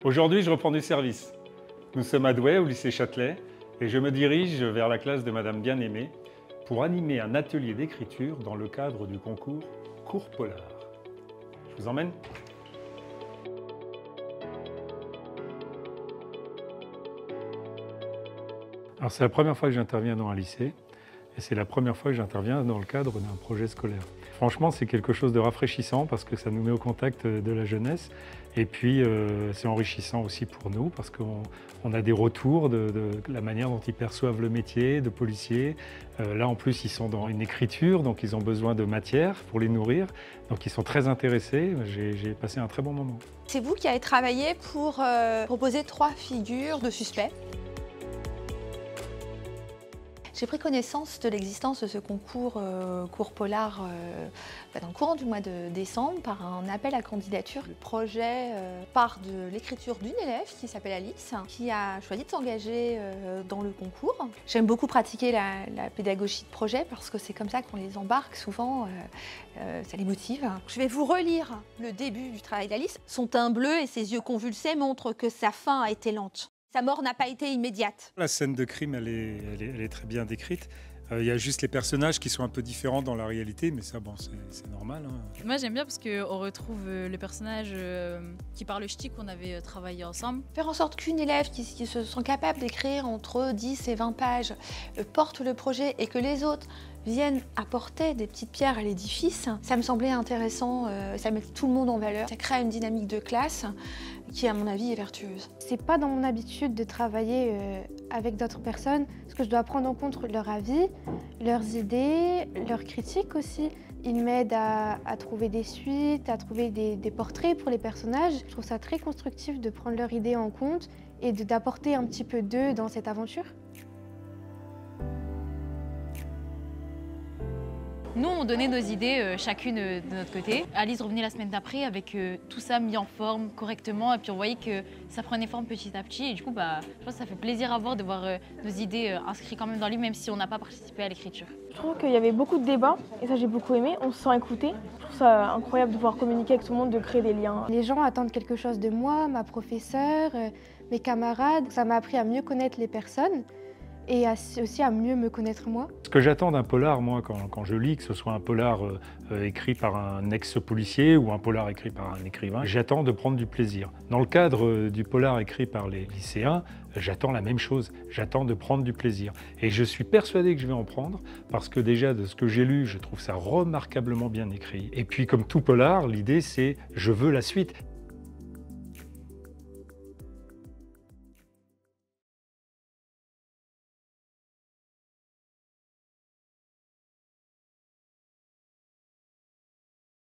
Aujourd'hui, je reprends du service. Nous sommes à Douai, au lycée Châtelet, et je me dirige vers la classe de Madame Bien-Aimée pour animer un atelier d'écriture dans le cadre du concours Cours Polar. Je vous emmène? Alors c'est la première fois que j'interviens dans un lycée, et c'est la première fois que j'interviens dans le cadre d'un projet scolaire. Franchement, c'est quelque chose de rafraîchissant parce que ça nous met au contact de la jeunesse. Et puis, c'est enrichissant aussi pour nous parce qu'on a des retours de la manière dont ils perçoivent le métier de policier. Là, en plus, ils sont dans une écriture, donc ils ont besoin de matière pour les nourrir. Donc, ils sont très intéressés. J'ai passé un très bon moment. C'est vous qui avez travaillé pour proposer 3 figures de suspects. J'ai pris connaissance de l'existence de ce concours Cours Polar dans le courant du mois de décembre par un appel à candidature. Le projet part de l'écriture d'une élève qui s'appelle Alice, qui a choisi de s'engager dans le concours. J'aime beaucoup pratiquer la pédagogie de projet parce que c'est comme ça qu'on les embarque souvent, ça les motive. Je vais vous relire le début du travail d'Alice. Son teint bleu et ses yeux convulsés montrent que sa fin a été lente. Sa mort n'a pas été immédiate. La scène de crime, elle est très bien décrite. Il y a juste les personnages qui sont un peu différents dans la réalité, mais ça, bon, c'est normal. Hein. Moi, j'aime bien parce qu'on retrouve le personnage qui parle ch'ti qu'on avait travaillé ensemble. Faire en sorte qu'une élève qui se sent capable d'écrire entre 10 et 20 pages porte le projet et que les autres viennent apporter des petites pierres à l'édifice, ça me semblait intéressant, ça met tout le monde en valeur. Ça crée une dynamique de classe qui, à mon avis, est vertueuse. C'est pas dans mon habitude de travailler avec d'autres personnes, parce que je dois prendre en compte leur avis, leurs idées, leurs critiques aussi. Ils m'aident à trouver des suites, à trouver des portraits pour les personnages. Je trouve ça très constructif de prendre leurs idées en compte et d'apporter un petit peu d'eux dans cette aventure. Nous, on donnait nos idées chacune de notre côté. Alice revenait la semaine d'après avec tout ça mis en forme correctement. Et puis on voyait que ça prenait forme petit à petit. Et du coup, je pense que ça fait plaisir à voir de voir nos idées inscrites quand même dans le livre, même si on n'a pas participé à l'écriture. Je trouve qu'il y avait beaucoup de débats et ça j'ai beaucoup aimé. On se sent écouté. Je trouve ça incroyable de pouvoir communiquer avec tout le monde, de créer des liens. Les gens attendent quelque chose de moi, ma professeure, mes camarades. Ça m'a appris à mieux connaître les personnes et aussi à mieux me connaître moi. Ce que j'attends d'un polar, moi, quand je lis, que ce soit un polar écrit par un ex-policier ou un polar écrit par un écrivain, j'attends de prendre du plaisir. Dans le cadre du polar écrit par les lycéens, j'attends la même chose, j'attends de prendre du plaisir. Et je suis persuadé que je vais en prendre, parce que déjà, de ce que j'ai lu, je trouve ça remarquablement bien écrit. Et puis, comme tout polar, l'idée c'est, je veux la suite.